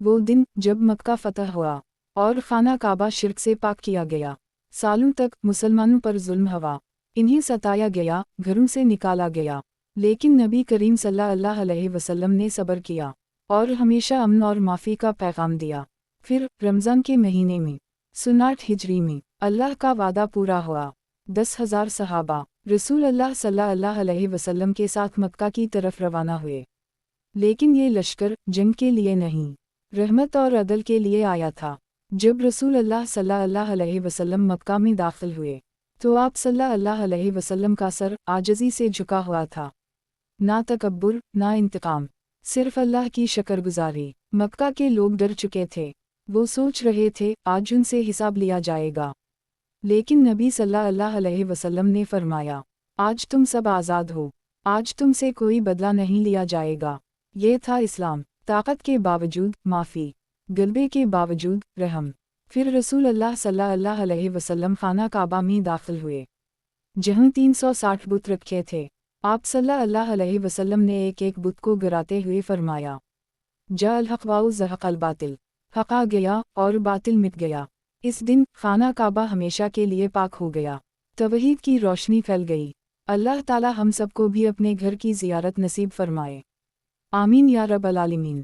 وہ دن جب مکہ فتح ہوا اور خانہ کعبہ شرک سے پاک کیا گیا، سالوں تک مسلمانوں پر ظلم ہوا، انہیں ستایا گیا، گھروں سے نکالا گیا، لیکن نبی کریم صلی اللہ علیہ وسلم نے صبر کیا اور ہمیشہ امن اور معافی کا پیغام دیا۔ پھر رمضان کے مہینے میں 59 ہجری میں اللہ کا وعدہ پورا ہوا۔ 10,000 صحابہ رسول اللہ صلی اللہ علیہ وسلم کے ساتھ مکہ کی طرف روانہ ہوئے، لیکن یہ لشکر جنگ کے لیے نہیں، رحمت اور عدل کے لیے آیا تھا۔ جب رسول اللہ صلی اللہ علیہ وسلم مکہ میں داخل ہوئے تو آپ صلی اللہ علیہ وسلم کا سر عاجزی سے جھکا ہوا تھا، نہ تکبر نہ انتقام، صرف اللہ کی شکر گزاری۔ مکہ کے لوگ ڈر چکے تھے، وہ سوچ رہے تھے آج ان سے حساب لیا جائے گا، لیکن نبی صلی اللہ علیہ وسلم نے فرمایا آج تم سب آزاد ہو، آج تم سے کوئی بدلہ نہیں لیا جائے گا۔ یہ تھا اسلام، طاقت کے باوجود معافی، غلبے کے باوجود رحم۔ پھر رسول اللہ صلی اللہ علیہ وسلم خانہ کعبہ میں داخل ہوئے، جہاں 360 بت رکھے تھے۔ آپ صلی اللہ علیہ وسلم نے ایک ایک بت کو گراتے ہوئے فرمایا جاء الحق وزهق الباطل، حق آ گیا اور باطل مٹ گیا۔ اس دن خانہ کعبہ ہمیشہ کے لیے پاک ہو گیا، توحید کی روشنی پھیل گئی۔ اللہ تعالی ہم سب کو بھی اپنے گھر کی زیارت نصیب فرمائے، آمین یا رب العالمین۔